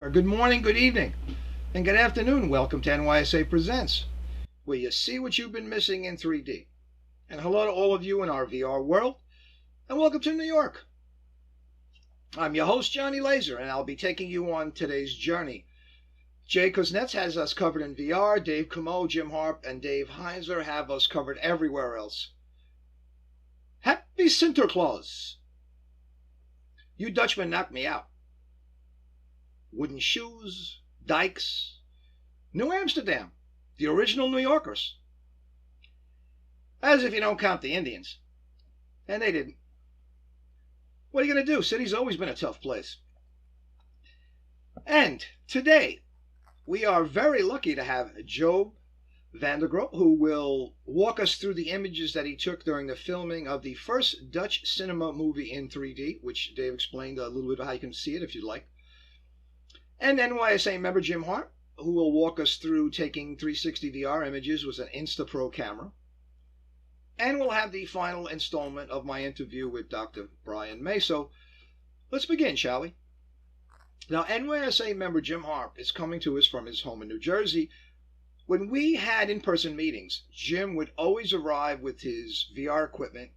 Or good morning, good evening, and good afternoon. Welcome to NYSA Presents, where you see what you've been missing in 3D. And hello to all of you in our VR world, and welcome to New York. I'm your host, Johnny Laser, and I'll be taking you on today's journey. Jay Kuznets has us covered in VR, Dave Camo, Jim Harp, and Dave Heinzer have us covered everywhere else. Happy Sinterklaas! You Dutchmen knocked me out. Wooden shoes, dikes, New Amsterdam, the original New Yorkers. As if you don't count the Indians. And they didn't. What are you going to do? City's always been a tough place. And today, we are very lucky to have Job van der Groep, who will walk us through the images that he took during the filming of the first Dutch cinema movie in 3D, which Dave explained a little bit of how you can see it if you'd like. And NYSA member Jim Hart, who will walk us through taking 360 VR images with an InstaPro camera. And we'll have the final installment of my interview with Dr. Brian May. So let's begin, shall we? Now, NYSA member Jim Harp is coming to us from his home in New Jersey. When we had in-person meetings, Jim would always arrive with his VR equipment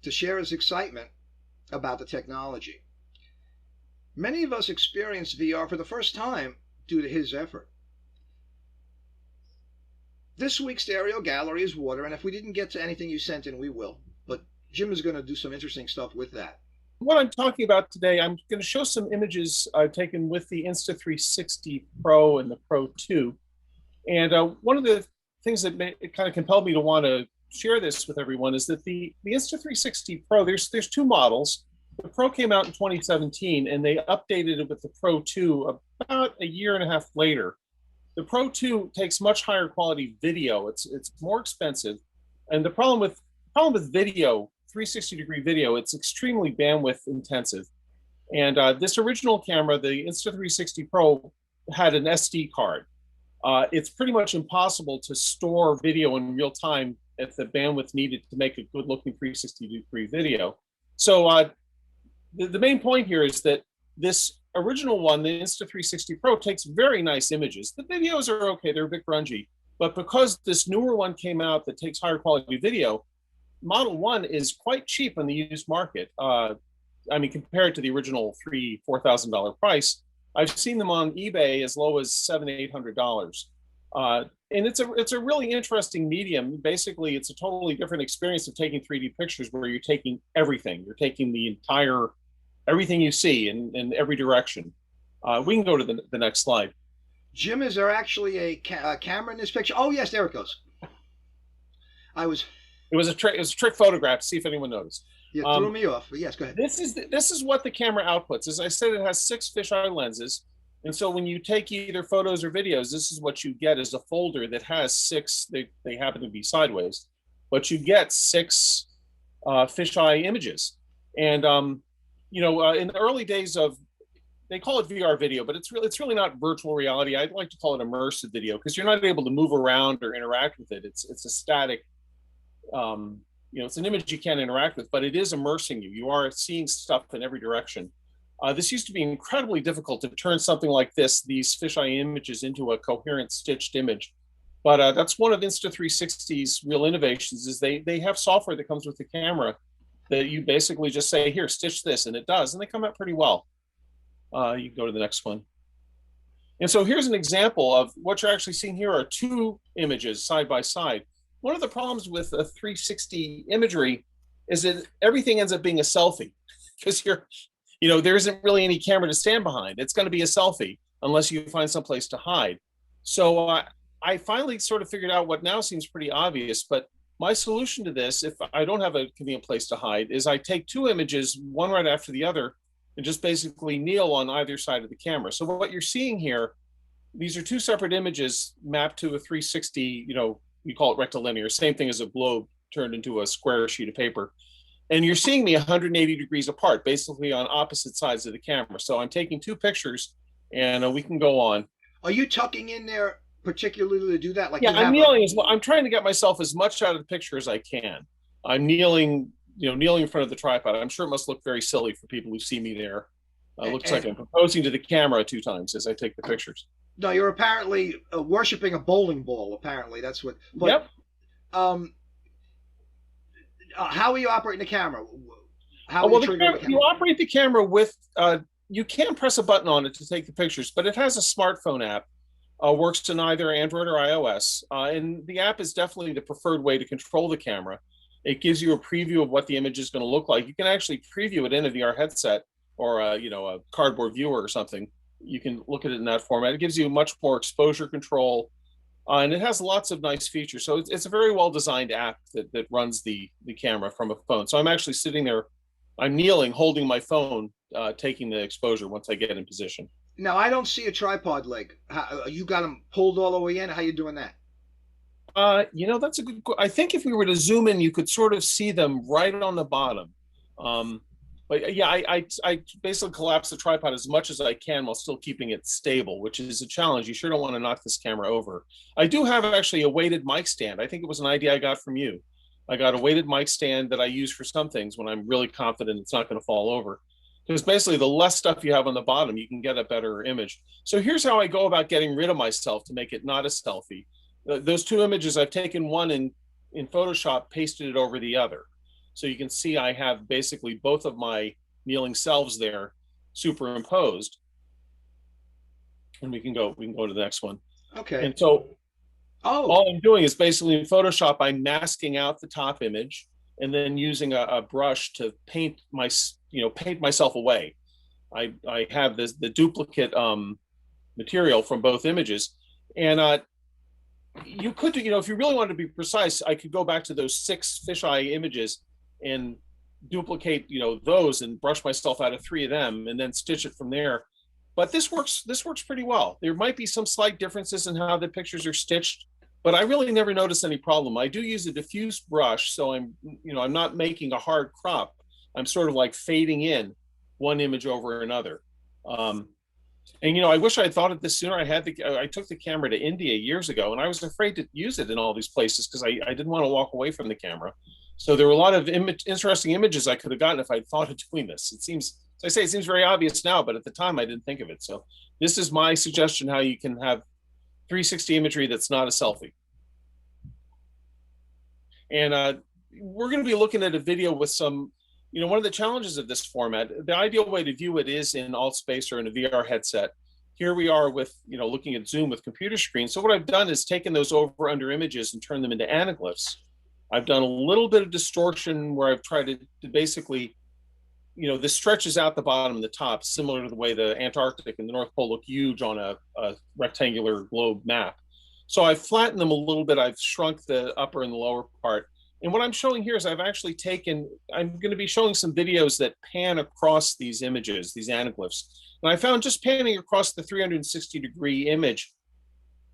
to share his excitement about the technology. Many of us experienced VR for the first time due to his effort. This week's stereo gallery is water, and if we didn't get to anything you sent in, we will. But Jim is going to do some interesting stuff with that. What I'm talking about today, I'm going to show some images I've taken with the Insta360 Pro and the Pro 2. And one of the things that it kind of compelled me to want to share this with everyone is that the Insta360 Pro, there's two models. The Pro came out in 2017, and they updated it with the Pro 2 about a year and a half later. The Pro 2 takes much higher quality video. It's more expensive, and the problem with video, 360-degree video, it's extremely bandwidth intensive. And this original camera, the Insta360 Pro, had an SD card. It's pretty much impossible to store video in real time at the bandwidth needed to make a good-looking 360-degree video. So the main point here is that this original one, the Insta360 Pro, takes very nice images. The videos are okay, they're a bit grungy, but because this newer one came out that takes higher quality video, Model 1 is quite cheap on the used market. I mean, compared to the original $4,000 price, I've seen them on eBay as low as $700-800. And it's a really interesting medium. Basically, it's a totally different experience of taking 3D pictures where you're taking everything. You're taking everything you see in every direction. We can go to the next slide. Jim, is there actually a camera in this picture? Oh, yes, there it goes. It was a trick photograph to see if anyone noticed. You threw me off, but yes, go ahead. This is what the camera outputs. As I said, it has 6 fisheye lenses. And so when you take either photos or videos, this is what you get is a folder that has 6, they happen to be sideways, but you get 6 fisheye images. And in the early days of, they call it VR video, but it's really not virtual reality. I'd like to call it immersive video because you're not able to move around or interact with it. It's a static, it's an image you can't interact with, but it is immersing you. You are seeing stuff in every direction. This used to be incredibly difficult to turn something like these fisheye images into a coherent stitched image. But that's one of Insta360's real innovations is they have software that comes with the camera that you basically just say, here, stitch this, and it does, and they come out pretty well. You can go to the next one. And so here's an example of what you're actually seeing here are 2 images side by side. One of the problems with a 360 imagery is that everything ends up being a selfie because there isn't really any camera to stand behind. It's going to be a selfie unless you find someplace to hide. So I finally sort of figured out what now seems pretty obvious, but my solution to this, if I don't have a convenient place to hide, is I take 2 images, one right after the other, and just basically kneel on either side of the camera. So what you're seeing here, these are 2 separate images mapped to a 360, we call it rectilinear, same thing as a globe turned into a square sheet of paper. And you're seeing me 180 degrees apart, basically on opposite sides of the camera. So I'm taking 2 pictures and we can go on. Are you tucking in there particularly to do that? Like, yeah, I'm kneeling as well. I'm trying to get myself as much out of the picture as I can. I'm kneeling in front of the tripod. I'm sure it must look very silly for people who see me there. Looks like I'm proposing to the camera 2 times as I take the pictures. No, you're apparently worshiping a bowling ball. Apparently, that's what. But Yep. How are you operating the camera? How Well, are you triggering the camera? you operate the camera with, you can press a button on it to take the pictures, but it has a smartphone app. Works in either Android or iOS. And the app is definitely the preferred way to control the camera. It gives you a preview of what the image is going to look like. You can actually preview it in a VR headset or a cardboard viewer or something. You can look at it in that format. It gives you much more exposure control. And it has lots of nice features. So it's a very well-designed app that runs the camera from a phone. So I'm actually sitting there, I'm kneeling, holding my phone, taking the exposure once I get in position. Now, I don't see a tripod leg. You got them pulled all the way in? How you doing that? That's a good. I think if we were to zoom in, you could sort of see them right on the bottom. But yeah, I basically collapse the tripod as much as I can while still keeping it stable, which is a challenge. You sure don't want to knock this camera over. I do have actually a weighted mic stand. I think it was an idea I got from you. I got a weighted mic stand that I use for some things when I'm really confident it's not going to fall over. Because basically the less stuff you have on the bottom, you can get a better image. So here's how I go about getting rid of myself to make it not a selfie. Those 2 images, I've taken one in Photoshop, pasted it over the other. So you can see I have basically both of my kneeling selves there superimposed. And we can go to the next one. Okay. And so all I'm doing is basically in Photoshop, I'm masking out the top image and then using a brush to paint myself away. I have the duplicate material from both images, and you could do, if you really wanted to be precise, I could go back to those 6 fisheye images and duplicate those and brush myself out of 3 of them and then stitch it from there. But this works pretty well. There might be some slight differences in how the pictures are stitched, but I really never noticed any problem. I do use a diffuse brush, so I'm not making a hard crop. I'm sort of like fading in one image over another. And I wish I had thought of this sooner. I took the camera to India years ago, and I was afraid to use it in all these places because I didn't want to walk away from the camera. So there were a lot of interesting images I could have gotten if I'd thought of doing this. It seems very obvious now, but at the time I didn't think of it. So this is my suggestion how you can have 360 imagery that's not a selfie. And we're going to be looking at a video with some, one of the challenges of this format, the ideal way to view it is in alt space or in a VR headset. Here we are with, looking at Zoom with computer screen. So what I've done is taken those over under images and turned them into anaglyphs. I've done a little bit of distortion where I've tried to basically, this stretches out the bottom and the top, similar to the way the Antarctic and the North Pole look huge on a rectangular globe map. So I've flattened them a little bit. I've shrunk the upper and the lower part. And what I'm showing here is I'm going to be showing some videos that pan across these images, these anaglyphs. And I found just panning across the 360-degree image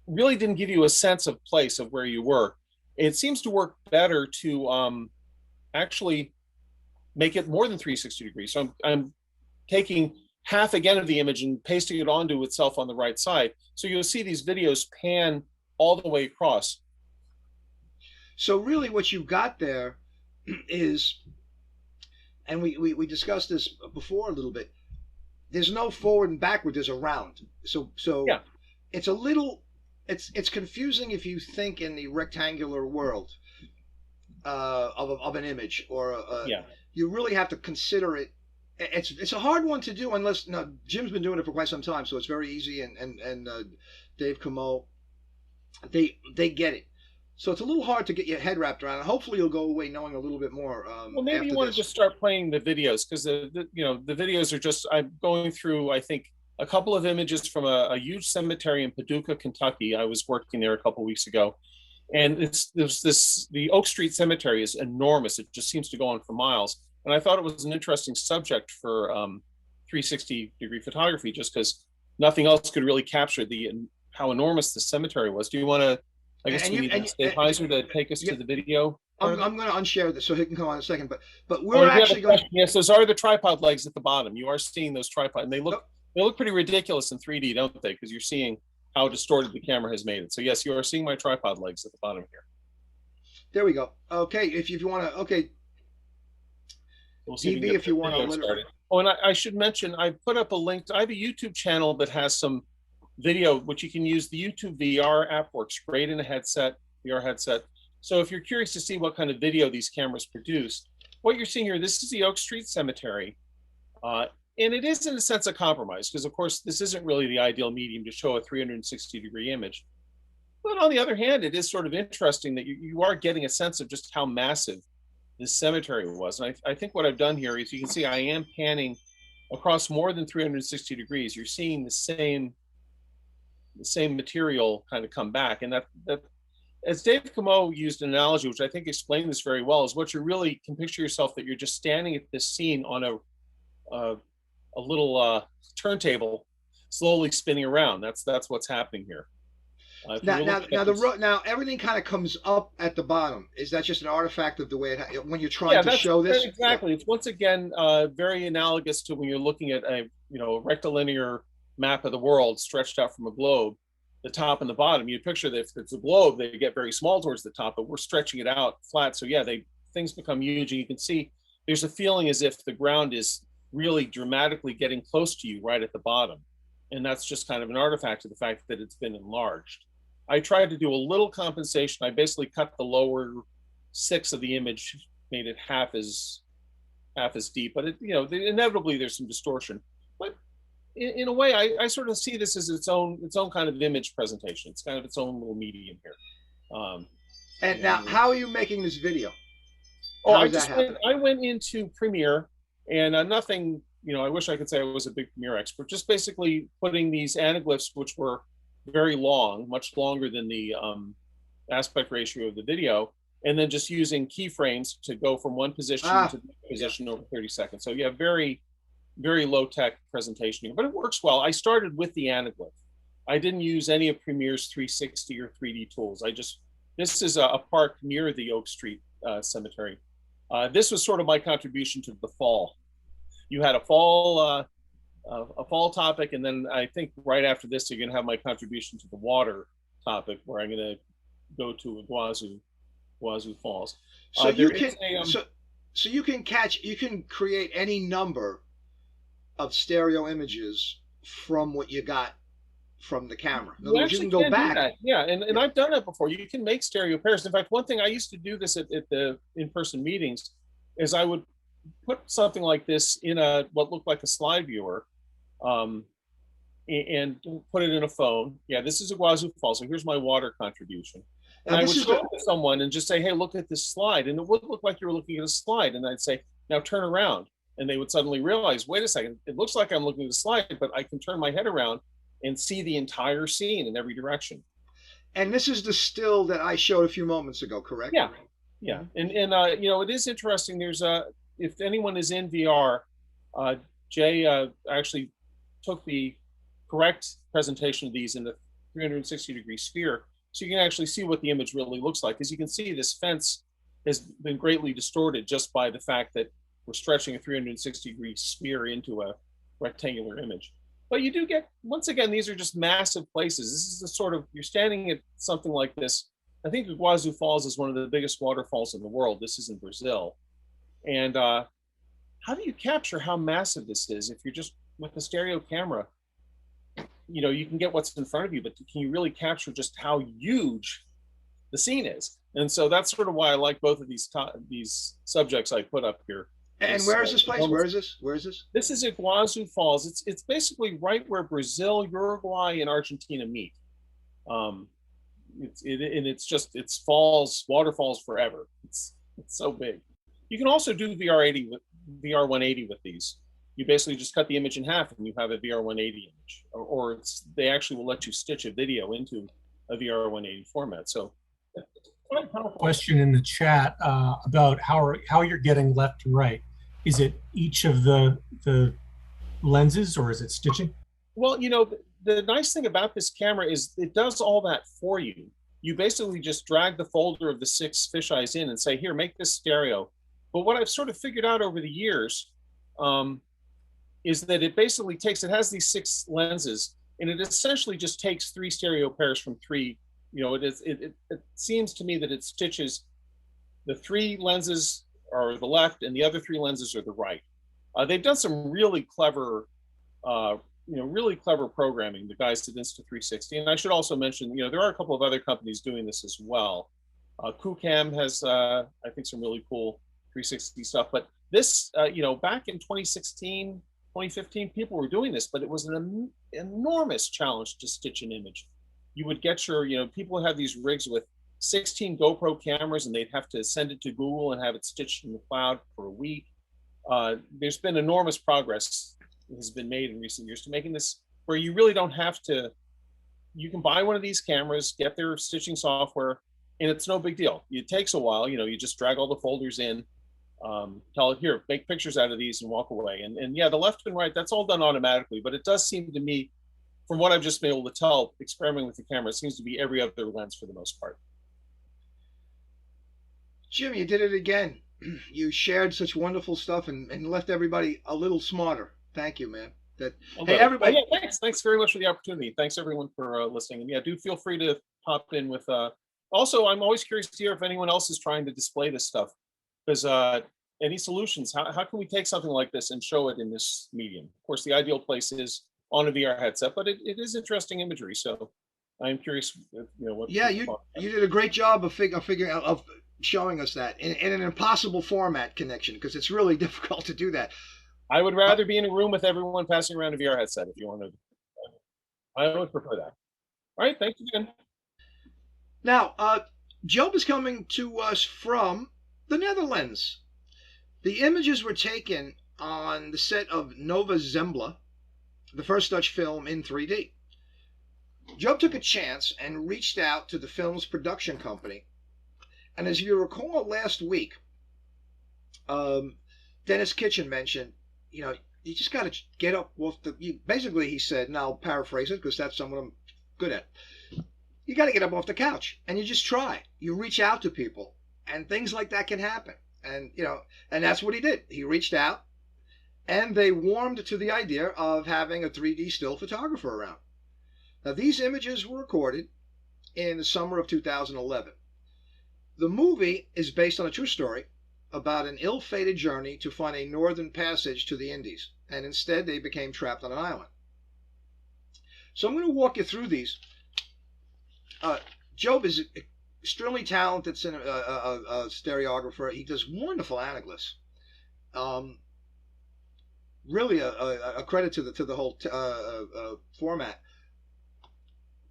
really didn't give you a sense of place of where you were. It seems to work better to actually make it more than 360 degrees. So I'm taking half again of the image and pasting it onto itself on the right side. So you'll see these videos pan all the way across. So really what you've got there is, and we discussed this before a little bit, there's no forward and backward, there's a round. So yeah. It's a little, it's confusing if you think in the rectangular world of an image, or you really have to consider it. It's a hard one to do unless, now Jim's been doing it for quite some time, so it's very easy, and Dave Camo, they get it. So it's a little hard to get your head wrapped around. Hopefully you'll go away knowing a little bit more. Well, maybe you want to just start playing the videos, because the videos are just, I'm going through, I think, a couple of images from a huge cemetery in Paducah, Kentucky. I was working there a couple of weeks ago, and the Oak Street Cemetery is enormous. It just seems to go on for miles. And I thought it was an interesting subject for 360-degree photography, just because nothing else could really capture how enormous the cemetery was. Do you want to? I guess we need Dave Heiser to take us to the video. I'm going to unshare this so he can come on in a second. But we're actually going. Yes, those are the tripod legs at the bottom. You are seeing those tripod, and they look pretty ridiculous in 3D, don't they? Because you're seeing how distorted the camera has made it. So yes, you are seeing my tripod legs at the bottom here. There we go. Okay, if you want to, okay. We'll see DB, if you want to. Oh, and I should mention, I put up a link. I have a YouTube channel that has some video, which you can use. The YouTube VR app works great in a headset, VR headset. So if you're curious to see what kind of video these cameras produce, what you're seeing here, this is the Oak Street Cemetery. And it is in a sense a compromise, because of course, this isn't really the ideal medium to show a 360-degree image. But on the other hand, it is sort of interesting that you are getting a sense of just how massive this cemetery was. And I think what I've done here is, you can see I am panning across more than 360 degrees. You're seeing the same material kind of come back. And that as Dave Camo used an analogy, which I think explained this very well, is what you really can picture yourself that you're just standing at this scene on a little turntable, slowly spinning around. That's what's happening here. Now everything kind of comes up at the bottom. Is that just an artifact of the way when you're trying to show this? Exactly. Yeah. It's once again very analogous to when you're looking at a rectilinear map of the world stretched out from a globe. The top and the bottom, you picture that if it's a globe, they get very small towards the top, but we're stretching it out flat. So yeah, things become huge, and you can see there's a feeling as if the ground is really dramatically getting close to you right at the bottom. And that's just kind of an artifact of the fact that it's been enlarged. I tried to do a little compensation. I basically cut the lower 6 of the image, made it half as deep, but inevitably there's some distortion. But in a way, I sort of see this as its own kind of image presentation. It's kind of its own little medium here. And now, how are you making this video? I went into Premiere, and nothing, I wish I could say I was a big Premiere expert, just basically putting these anaglyphs, which were very long, much longer than the aspect ratio of the video, and then just using keyframes to go from one position to the position over 30 seconds. So you have very, very low tech presentation here, but it works well. I started with the anaglyph. I didn't use any of Premiere's 360 or 3D tools. This is a park near the Oak Street Cemetery. This was sort of my contribution to the fall. You had a fall topic, and then I think right after this, you're going to have my contribution to the water topic, where I'm going to go to Iguazu Falls. So you can create any number of stereo images from what you got from the camera. In other words, you can go back. Yeah, and I've done that before. You can make stereo pairs. In fact, one thing I used to do this at the in-person meetings is I would put something like this in what looked like a slide viewer, and put it in a phone. Yeah, this is Iguazu Falls. So here's my water contribution. And I would show it to someone and just say, hey, look at this slide. And it would look like you were looking at a slide. And I'd say, now turn around. And they would suddenly realize, wait a second, it looks like I'm looking at a slide, but I can turn my head around and see the entire scene in every direction. And this is the still that I showed a few moments ago, correct? Yeah. Yeah. And it is interesting. There's if anyone is in VR, Jay actually took the correct presentation of these in the 360-degree sphere, so you can actually see what the image really looks like. As you can see, this fence has been greatly distorted just by the fact that we're stretching a 360-degree sphere into a rectangular image. But you do get, once again, these are just massive places. This is the sort of, you're standing at something like this. I think Iguazu Falls is one of the biggest waterfalls in the world. This is in Brazil. And how do you capture how massive this is if you're just with a stereo camera? You can get what's in front of you, but can you really capture just how huge the scene is? And so that's sort of why I like both of these subjects I put up here. And where is this place? Where is this? This is Iguazu Falls. It's basically right where Brazil, Uruguay, and Argentina meet. It's falls, waterfalls forever. It's so big. You can also do VR 180 with these. You basically just cut the image in half and you have a VR 180 image, or they actually will let you stitch a video into a VR 180 format. So, quite powerful. Question in the chat about how you're getting left to right. Is it each of the lenses, or is it stitching? Well, the nice thing about this camera is it does all that for you. You basically just drag the folder of the 6 fisheyes in and say, here, make this stereo. But what I've sort of figured out over the years is that it basically it has these 6 lenses, and it essentially just takes 3 stereo pairs from 3. It seems to me that it stitches the 3 lenses are the left and the other 3 lenses are the right. They've done some really clever, really clever programming, the guys at Insta360. And I should also mention, there are a couple of other companies doing this as well. KuCam has, I think, some really cool 360 stuff. But this, back in 2016, 2015, people were doing this, but it was an enormous challenge to stitch an image. You would get people had these rigs with 16 GoPro cameras, and they'd have to send it to Google and have it stitched in the cloud for a week. There's been enormous progress that has been made in recent years to making this where you really don't have to, you can buy one of these cameras, get their stitching software, and it's no big deal. It takes a while, you just drag all the folders in, tell it, here, make pictures out of these and walk away. And yeah, the left and right, that's all done automatically, but it does seem to me, from what I've just been able to tell, experimenting with the camera, it seems to be every other lens for the most part. Jim, you did it again. You shared such wonderful stuff and left everybody a little smarter. Thank you, man. Hey, everybody. Yeah, thanks very much for the opportunity. Thanks everyone for listening. And yeah, do feel free to pop in with. Also, I'm always curious to hear if anyone else is trying to display this stuff, because any solutions? How can we take something like this and show it in this medium? Of course, the ideal place is on a VR headset, but it is interesting imagery. So I'm curious, what. Yeah, you did a great job of figuring out of showing us that in an impossible format connection, because it's really difficult to do that. I would rather be in a room with everyone passing around a VR headset if you want to. I would prefer that. All right, thank you again. Now, Job is coming to us from the Netherlands. The images were taken on the set of Nova Zembla, the first Dutch film in 3D. Job took a chance and reached out to the film's production company. And as you recall last week, Dennis Kitchen mentioned, you just got to get up off basically he said, and I'll paraphrase it because that's something I'm good at. You got to get up off the couch and you just try. You reach out to people and things like that can happen. And, and that's what he did. He reached out and they warmed to the idea of having a 3D still photographer around. Now, these images were recorded in the summer of 2011. The movie is based on a true story about an ill-fated journey to find a northern passage to the Indies, and instead they became trapped on an island. So I'm going to walk you through these. Job is extremely talented stereographer. He does wonderful anaglyphs. Really a credit to the whole format.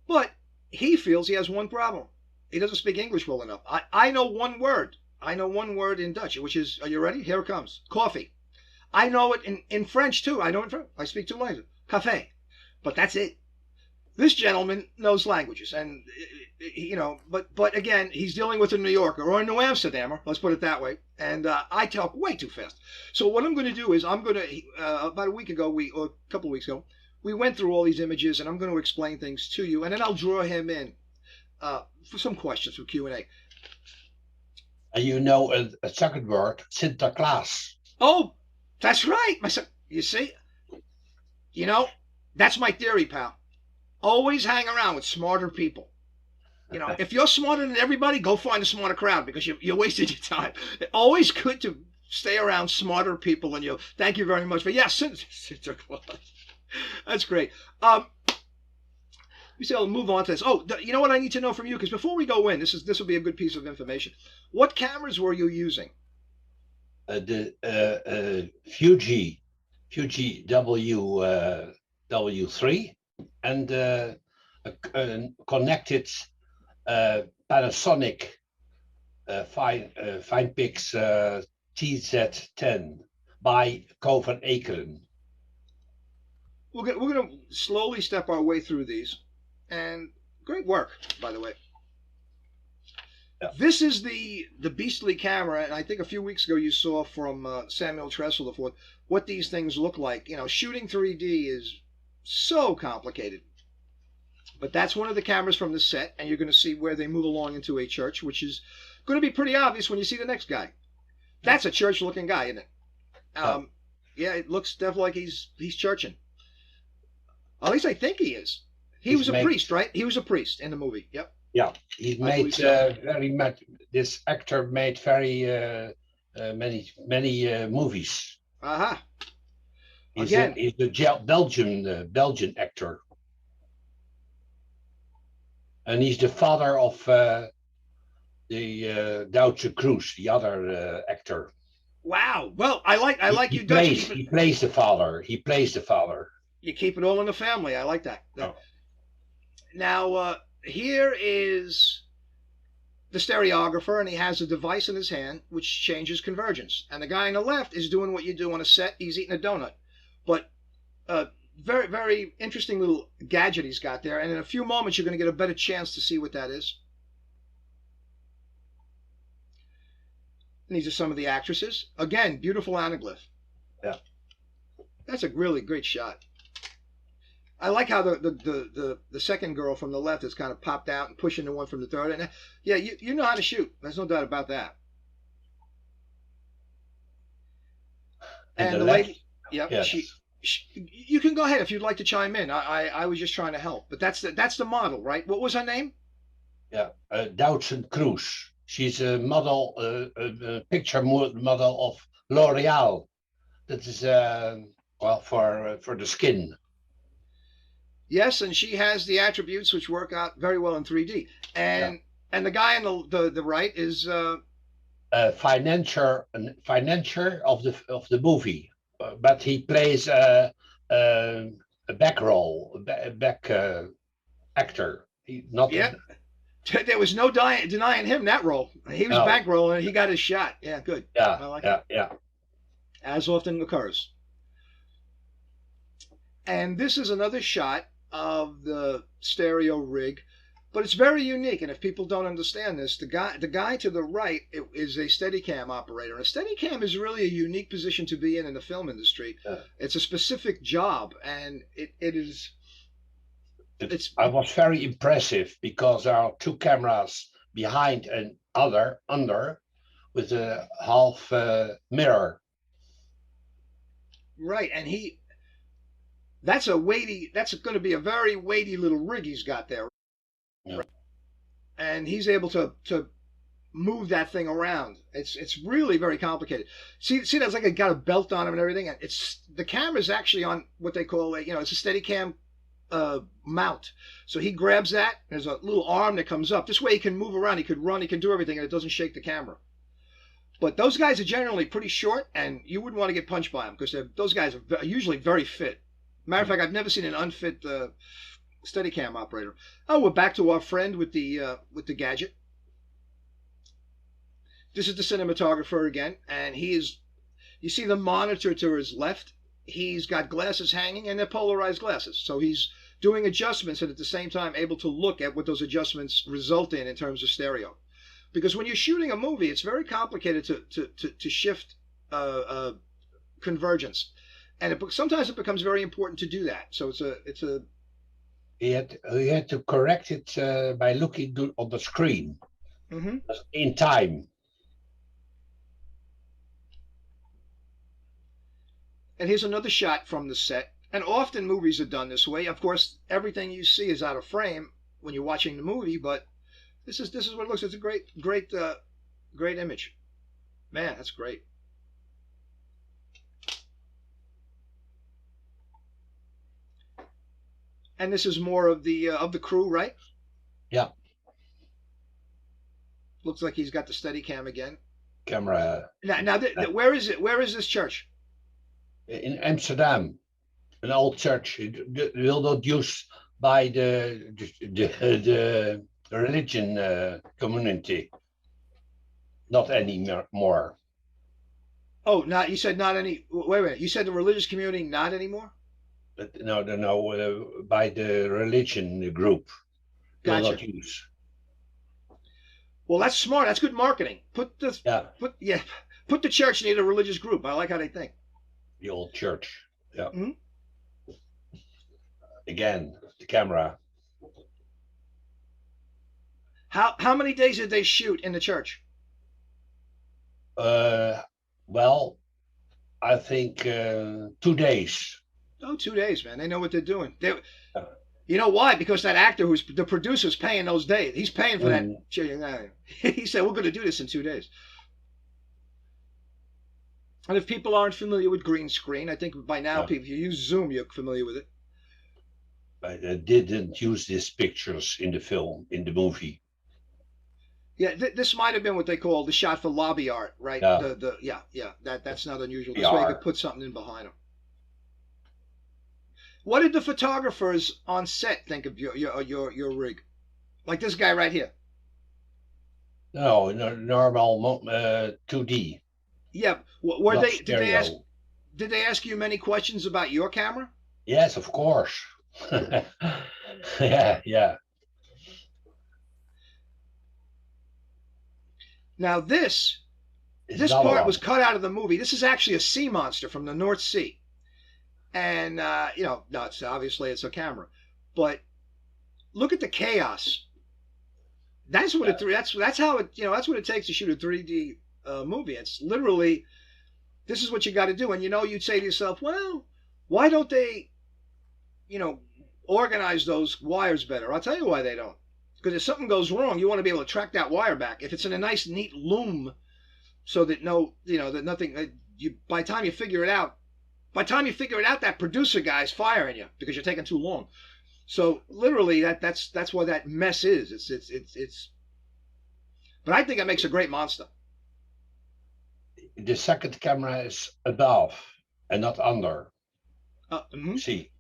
But he feels he has one problem. He doesn't speak English well enough. I know one word. I know one word in Dutch, which is, are you ready? Here it comes. Coffee. I know it in French, too. I know it in French. I speak two languages. Café. But that's it. This gentleman knows languages. And, but again, he's dealing with a New Yorker or a New Amsterdamer. Let's put it that way. And I talk way too fast. So what I'm going to do is about a week ago, or a couple of weeks ago, we went through all these images, and I'm going to explain things to you. And then I'll draw him in for some questions for Q&A. You know a second word, Sinterklaas. Oh, that's right. You see? That's my theory, pal. Always hang around with smarter people. If you're smarter than everybody, go find a smarter crowd because you wasted your time. Always good to stay around smarter people than you. Thank you very much. But yeah, Sinterklaas. That's great. I'll move on to this. Oh, you know what I need to know from you? Because before we go in, this will be a good piece of information. What cameras were you using? The Fuji W3 and a connected Panasonic Finepix TZ10 by Co van Ekeren. We're going to slowly step our way through these. And great work, by the way. Yeah. This is the beastly camera, and I think a few weeks ago you saw from Samuel Tressel what these things look like. Shooting 3D is so complicated. But that's one of the cameras from the set, and you're going to see where they move along into a church, which is going to be pretty obvious when you see the next guy. That's a church-looking guy, isn't it? Yeah, it looks definitely like he's churching. At least I think he is. He was a priest, right? He was a priest in the movie. Yep. Yeah, he made very much. This actor made very many movies. Aha. He's a Belgian actor, and he's the father of the Duitse Kroes, the other actor. Wow. Well, I like you Dutch. He plays the father. He plays the father. You keep it all in the family. I like that. Oh. Now, here is the stereographer, and he has a device in his hand which changes convergence. And the guy on the left is doing what you do on a set. He's eating a donut. But very, very interesting little gadget he's got there. And in a few moments, you're going to get a better chance to see what that is. And these are some of the actresses. Again, beautiful anaglyph. Yeah. That's a really great shot. I like how the second girl from the left is kind of popped out and pushing the one from the third. And yeah, you know how to shoot. There's no doubt about that. And the lady, yeah, yes. she, you can go ahead if you'd like to chime in. I was just trying to help, but that's the model, right? What was her name? Yeah, Duitse Kroes. She's a model, a picture model of L'Oreal. That is well for the skin. Yes, and she has the attributes which work out very well in 3D. And the guy on the right is a financier of the movie, but he plays a back role, a back actor. There was no denying him that role. He was back roll and he got his shot. Yeah, good. Yeah, I like it. Yeah. As often occurs. And this is another shot of the stereo rig, but it's very unique. And if people don't understand this, the guy to the right is a Steadicam operator. And a Steadicam is really a unique position to be in the film industry. Yeah. It's a specific job, and I was very impressive because there are two cameras behind and under with a half mirror. Right, and that's going to be a very weighty little rig he's got there. Yeah. And he's able to move that thing around. It's really very complicated. See, there's like got a belt on him and everything. And the camera's actually on what they call it's a Steadicam mount. So he grabs that. There's a little arm that comes up. This way he can move around. He could run. He can do everything, and it doesn't shake the camera. But those guys are generally pretty short, and you wouldn't want to get punched by them because those guys are usually very fit. Matter of fact, I've never seen an unfit Steadicam operator. Oh, we're back to our friend with the gadget. This is the cinematographer again, and you see the monitor to his left. He's got glasses hanging, and they're polarized glasses. So he's doing adjustments and at the same time able to look at what those adjustments result in terms of stereo. Because when you're shooting a movie, it's very complicated to shift convergence. And sometimes it becomes very important to do that. So it's a. He had to correct it by looking on the screen in time. And here's another shot from the set. And often movies are done this way. Of course, everything you see is out of frame when you're watching the movie, but this is what it looks. It's a great image. Man, that's great. And this is more of the crew, right? Yeah. Looks like he's got the Steadicam again. Camera. Now, where is it? Where is this church? In Amsterdam, an old church. It will not used by the religion community. Not anymore. Oh, you said not any. Wait a minute. You said the religious community not anymore? No. By the religion group. Gotcha. Will not use. Well, that's smart. That's good marketing. Put the church near the religious group. I like how they think. The old church. Yeah. Mm-hmm. Again, the camera. How many days did they shoot in the church? Well, I think 2 days. Oh, 2 days, man. They know what they're doing. You know why? Because that actor who's the producer's paying those days. He's paying for that. He said, we're going to do this in 2 days. And if people aren't familiar with green screen, I think by now, Yeah. people, if you use Zoom, you're familiar with it. I didn't use these pictures in the film, in the movie. Yeah, this might have been what they call the shot for lobby art, right? Yeah. That's not unusual. This way you could put something in behind them. What did the photographers on set think of your rig? Like this guy right here. No, normal 2D. Yeah. Were they? Did they ask you many questions about your camera? Yes, of course. Yeah. Now this part was cut out of the movie. This is actually a sea monster from the North Sea, and no, it's obviously it's a camera, but look at the chaos. That's what that's how it that's what it takes to shoot a 3D movie. It's literally this is what you got to do, and you'd say to yourself, well, why don't they organize those wires better? I'll tell you why they don't. Because if something goes wrong, you want to be able to track that wire back. If it's in a nice, neat loom, so that that nothing. By the time you figure it out, that producer guy's firing you because you're taking too long. So literally, that's why that mess is. It's. But I think it makes a great monster. The second camera is above and not under. See.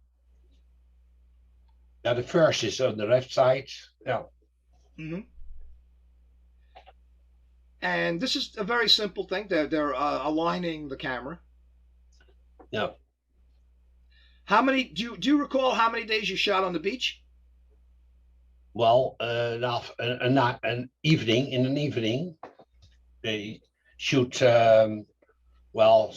Now the first is on the left side. Yeah. And this is a very simple thing. They're aligning the camera. Yeah. How many? Do you recall how many days you shot on the beach? Well, an evening, they shoot. Well,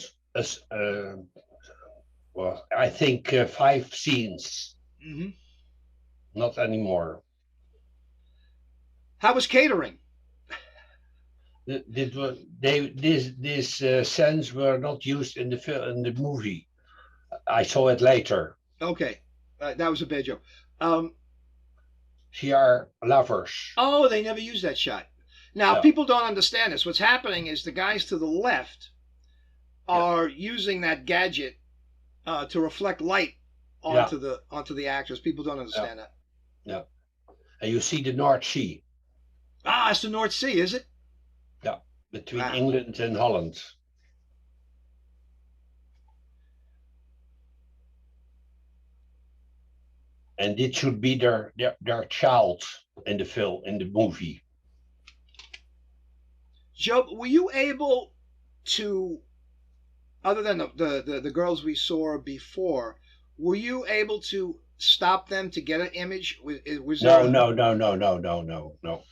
I think 5 scenes. Not anymore. How was catering? These scenes were not used in the movie. I saw it later. Okay, that was a bad joke. She are lovers. Oh, they never used that shot. Now, people don't understand this. What's happening is the guys to the left are using that gadget to reflect light onto the actors. People don't understand that. Yeah. And you see the North Sea. Ah, it's the North Sea, is it? Yeah, between England and Holland. And it should be their child in the film, in the movie. Joe, were you able to, other than the girls we saw before, were you able to stop them to get an image? Was no.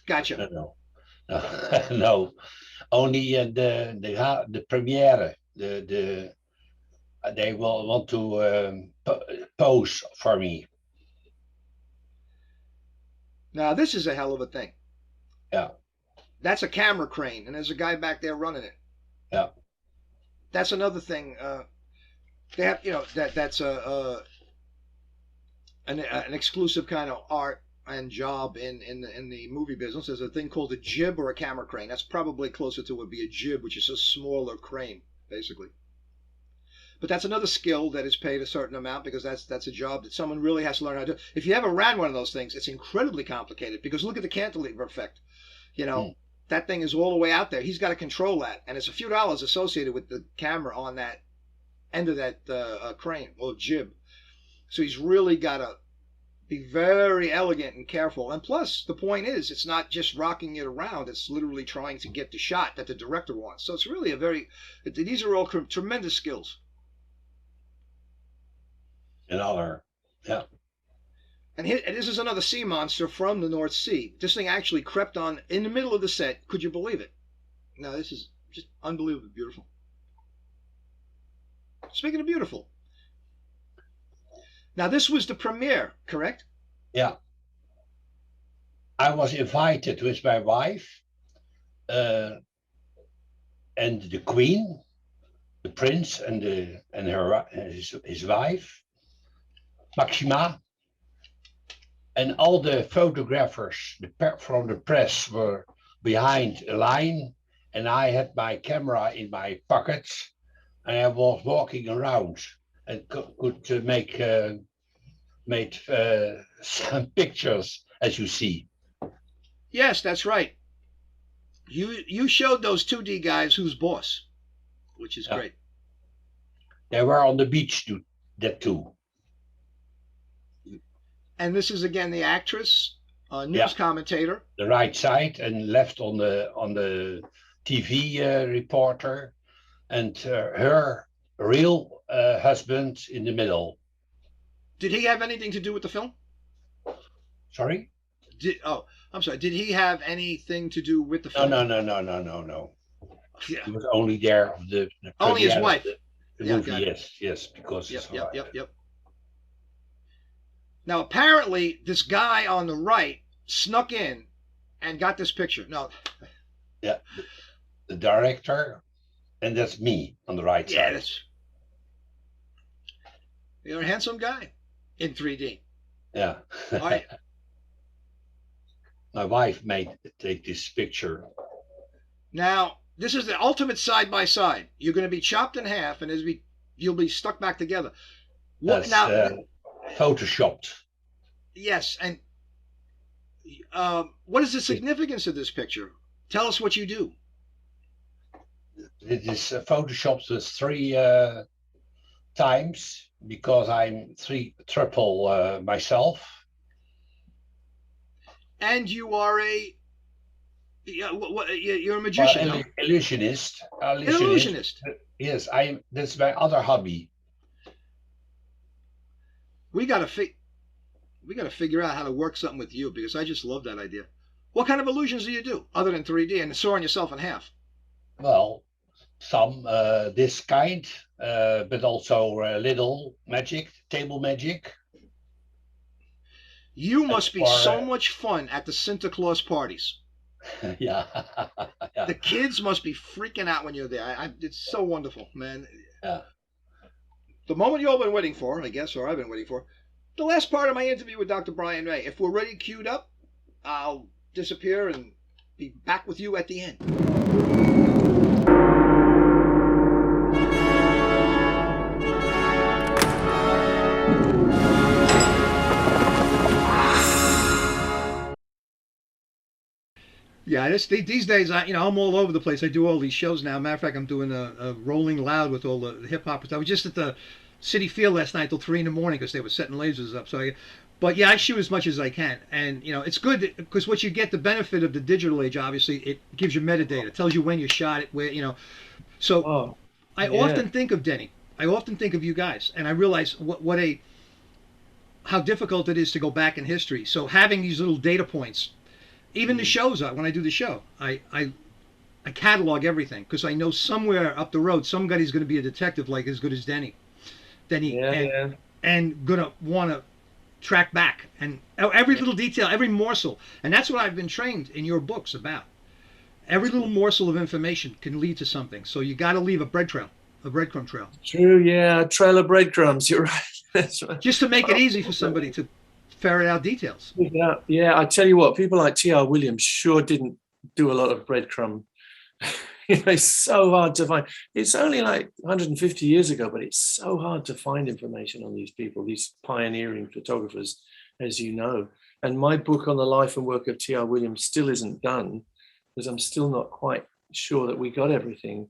Gotcha. No. Only the premiere. They will want to pose for me. Now this is a hell of a thing. Yeah. That's a camera crane, and there's a guy back there running it. Yeah. That's another thing. They have, that's an exclusive kind of art and job in the movie business. There's a thing called a jib or a camera crane. That's probably closer to what would be a jib, which is a smaller crane, basically. But that's another skill that is paid a certain amount because that's a job that someone really has to learn how to do. If you ever ran one of those things, it's incredibly complicated because look at the cantilever effect. That thing is all the way out there. He's got to control that, and it's a few dollars associated with the camera on that end of that crane or jib. So he's really got to be very elegant and careful. And plus, the point is, it's not just rocking it around. It's literally trying to get the shot that the director wants. So it's really these are all tremendous skills. Yeah. And this is another sea monster from the North Sea. This thing actually crept on in the middle of the set. Could you believe it? No, this is just unbelievably beautiful. Speaking of beautiful. Now, this was the premiere, correct? Yeah. I was invited with my wife and the Queen, the Prince, and his wife, Maxima. And all the photographers from the press were behind a line, and I had my camera in my pocket and I was walking around and could made some pictures, as you see. Yes, that's right. You showed those 2D guys who's boss, which is great. They were on the beach that too. And this is again the actress, news commentator. The right side, and left on the TV reporter, and her real husband in the middle. Did he have anything to do with the film? Sorry? I'm sorry. Did he have anything to do with the film? No. Yeah. He was only there. Only his wife. The movie, yes, because Yep. Now apparently this guy on the right snuck in and got this picture. No. Yeah, the director, and that's me on the right side. You're a handsome guy in 3D. Yeah. All right. My wife take this picture. Now, this is the ultimate side by side. You're going to be chopped in half, and you'll be stuck back together. That's photoshopped. Yes, and what is the significance of this picture? Tell us what you do. It is photoshopped with 3 times because I'm triple myself. And you are you're a magician. Illusionist. Illusionist. Yes, that's my other hobby. We gotta figure out how to work something with you, because I just love that idea. What kind of illusions do you do other than 3D and sawing yourself in half? Well, some this kind, but also little magic, table magic. You must be so much fun at the Santa Claus parties. Yeah. The kids must be freaking out when you're there. It's so wonderful, man. Yeah. The moment you've all been waiting for, I guess, or I've been waiting for, the last part of my interview with Dr. Brian May. If we're ready queued up, I'll disappear and be back with you at the end. Yeah, these days, I'm all over the place. I do all these shows now. Matter of fact, I'm doing a Rolling Loud with all the hip hoppers. I was just at the City Field last night till 3 in the morning because they were setting lasers up. But I shoot as much as I can, and it's good because what you get, the benefit of the digital age, obviously, it gives you metadata, it tells you when you shot it, where So I often think of Denny. I often think of you guys, and I realize how difficult it is to go back in history. So having these little data points. Even the shows, when I do the show, I catalog everything because I know somewhere up the road somebody's going to be a detective like as good as Denny, and going to want to track back and every little detail, every morsel, and that's what I've been trained in your books about. Every little morsel of information can lead to something, so you got to leave a breadcrumb trail. True, yeah, a trail of breadcrumbs. You're right. That's right. Just to make it easy for somebody to ferret out details. Yeah. I tell you what, people like T.R. Williams sure didn't do a lot of breadcrumb. It's so hard to find. It's only like 150 years ago, but it's so hard to find information on these people, these pioneering photographers, as you know. And my book on the life and work of T.R. Williams still isn't done because I'm still not quite sure that we got everything.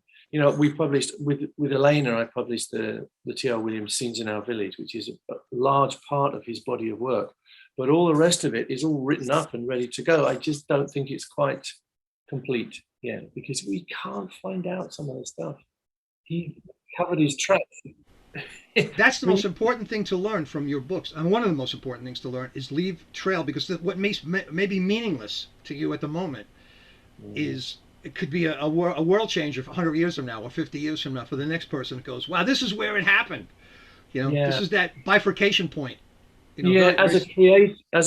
We published with Elena, I published the T.R. Williams Scenes in Our Village, which is a large part of his body of work. But all the rest of it is all written up and ready to go. I just don't think it's quite complete yet because we can't find out some of the stuff. He covered his tracks. That's the most important thing to learn from your books. And one of the most important things to learn is leave trail, because what may be meaningless to you at the moment is it could be a world changer for 100 years from now or 50 years from now for the next person that goes, wow, this is where it happened. This is that bifurcation point. As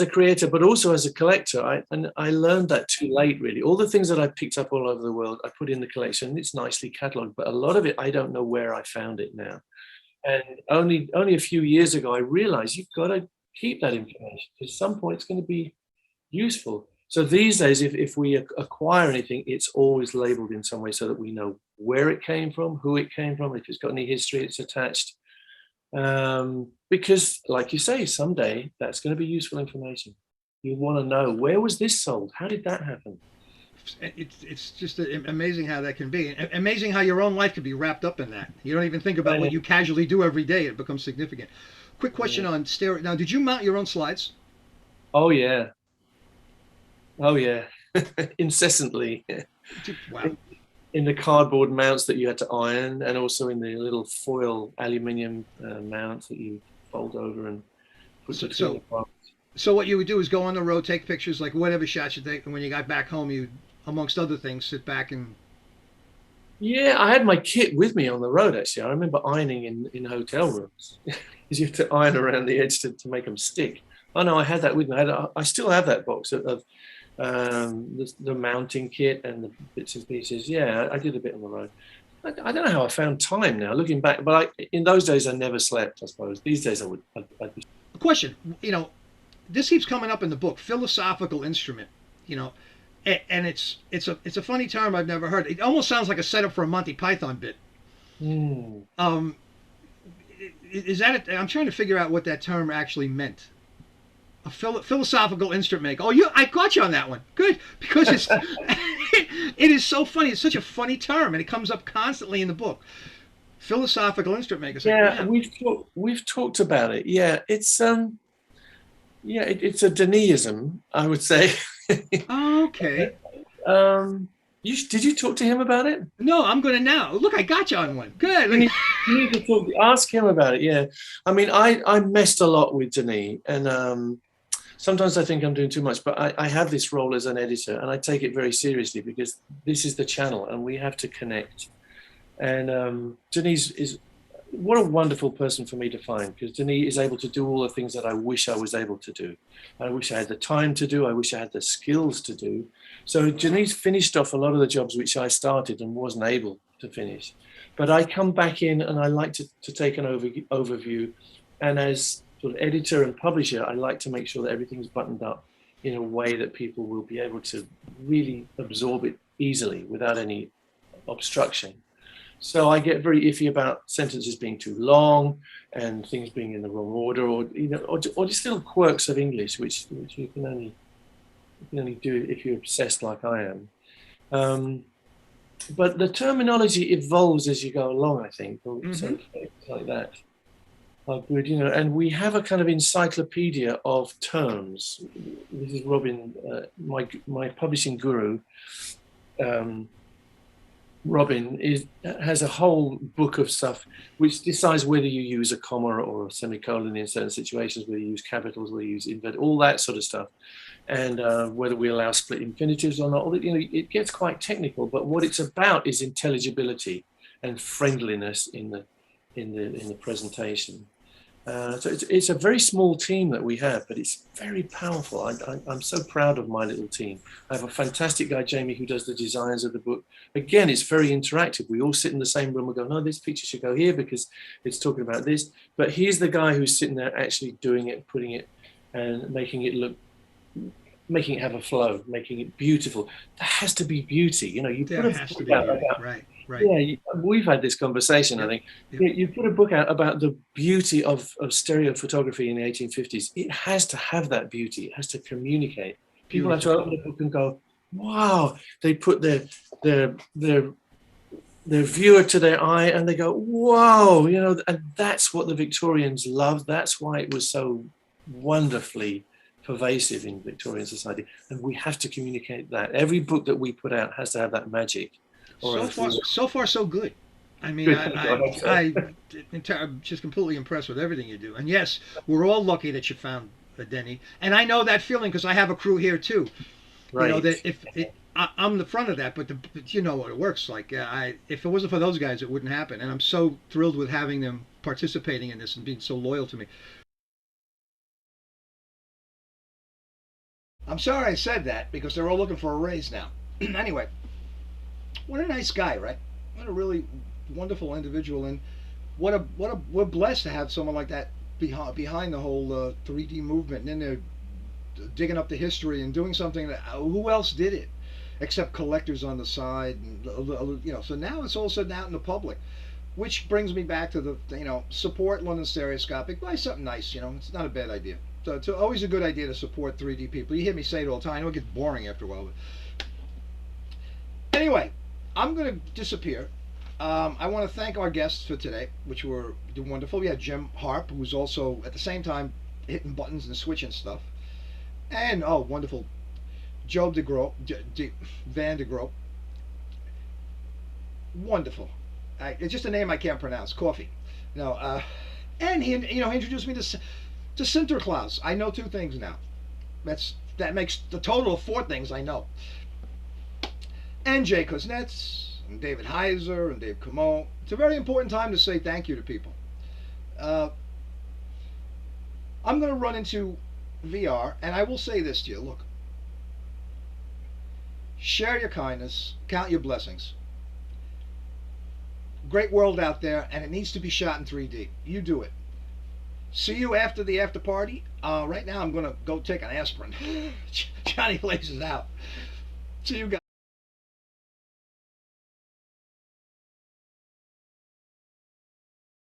a creator, but also as a collector, I learned that too late, really. All the things that I picked up all over the world, I put in the collection. It's nicely catalogued, but a lot of it, I don't know where I found it now. And only a few years ago, I realized you've got to keep that information. At some point, it's going to be useful. So these days, if we acquire anything, it's always labeled in some way so that we know where it came from, who it came from, if it's got any history, it's attached. Because, like you say, someday that's going to be useful information. You want to know, where was this sold? How did that happen? It's just amazing how that can be. Amazing how your own life can be wrapped up in that. You don't even think about what you casually do every day. It becomes significant. Quick question on stereo. Now, did you mount your own slides? Oh, yeah. Oh, yeah. Incessantly. Wow. In the cardboard mounts that you had to iron, and also in the little foil aluminium mounts that you fold over and put So what you would do is go on the road, take pictures, like whatever shots you take, and when you got back home, you, amongst other things, sit back and... Yeah, I had my kit with me on the road, actually. I remember ironing in hotel rooms, because you have to iron around the edge to make them stick. Oh, no, I had that with me. I still have that box of the mounting kit and the bits and pieces. Yeah, I did a bit on the road. I don't know how I found time now, looking back, but in those days, I never slept, I suppose. These days, I'd be... Question, this keeps coming up in the book, philosophical instrument, and it's a funny term I've never heard. It almost sounds like a setup for a Monty Python bit. Is that I'm trying to figure out what that term actually meant. A philosophical instrument maker. Oh, I got you on that one. Good, because it's it is so funny. It's such a funny term, and it comes up constantly in the book. Philosophical instrument maker. Yeah, we've talked about it. Yeah, it's it's a Denism, I would say. Okay. Did you talk to him about it? No, I'm going to now. Look, I got you on one. Good. You need to ask him about it. Yeah, I mean, I messed a lot with Denis, and sometimes I think I'm doing too much. But I have this role as an editor, and I take it very seriously because this is the channel, and we have to connect. And Denis is what a wonderful person for me to find, because Denis is able to do all the things that I wish I was able to do. I wish I had the time to do. I wish I had the skills to do. So Denis finished off a lot of the jobs which I started and wasn't able to finish. But I come back in and I like to take an overview. And as sort of editor and publisher, I like to make sure that everything's buttoned up in a way that people will be able to really absorb it easily without any obstruction. So I get very iffy about sentences being too long and things being in the wrong order, or just little quirks of English, which you can only do if you're obsessed like I am. But the terminology evolves as you go along, I think, or something like that. Are good, and we have a kind of encyclopedia of terms. This is Robin, my publishing guru. Robin has a whole book of stuff which decides whether you use a comma or a semicolon in certain situations, whether you use capitals, whether you use invert, all that sort of stuff, and whether we allow split infinitives or not. It gets quite technical, but what it's about is intelligibility and friendliness in the presentation. So it's a very small team that we have, but it's very powerful. I'm so proud of my little team. I have a fantastic guy, Jamie, who does the designs of the book. Again, it's very interactive. We all sit in the same room and go, no, this picture should go here because it's talking about this. But he's the guy who's sitting there actually doing it, putting it and making it making it have a flow, making it beautiful. There has to be beauty. You put a book out about, right. Yeah, we've had this conversation, I think. You put a book out about the beauty of stereo photography in the 1850s. It has to have that beauty. It has to communicate. People have to open the book and go, wow. They put their viewer to their eye and they go, whoa, and that's what the Victorians loved. That's why it was so wonderfully pervasive in Victorian society. And we have to communicate that. Every book that we put out has to have that magic. So far, so good. I mean, I'm just completely impressed with everything you do. And yes, we're all lucky that you found Denny. And I know that feeling because I have a crew here too. Right. That I'm the front of that, but you know what it works like. If it wasn't for those guys, it wouldn't happen. And I'm so thrilled with having them participating in this and being so loyal to me. I'm sorry I said that because they're all looking for a raise now. Anyway. What a nice guy, right? What a really wonderful individual, and we're blessed to have someone like that behind the whole 3D movement. And then digging up the history and doing something that who else did it except collectors on the side, and you know. So now it's all sudden out in the public, which brings me back to the, you know, support London Stereoscopic. Buy something nice, you know. It's not a bad idea. So it's always a good idea to support 3D people. You hear me say it all the time. I know it gets boring after a while. But anyway, I'm going to disappear. I want to thank our guests for today, which were wonderful. We had Jim HARP, who was also at the same time hitting buttons and switching stuff, and oh, wonderful, Job de Groep, Van de Groep. Wonderful. It's just a name I can't pronounce. Coffee. No. And he, you know, he introduced me to Sinterklaas. I know 2 things now. That makes the total of 4 things I know. And Jay Kuznets, and David Heiser, and Dave Camon. It's a very important time to say thank you to people. I'm going to run into VR, and I will say this to you. Look. Share your kindness. Count your blessings. Great world out there, and it needs to be shot in 3D. You do it. See you after the after party. Right now I'm going to go take an aspirin. Johnny Blaze is out. See you guys.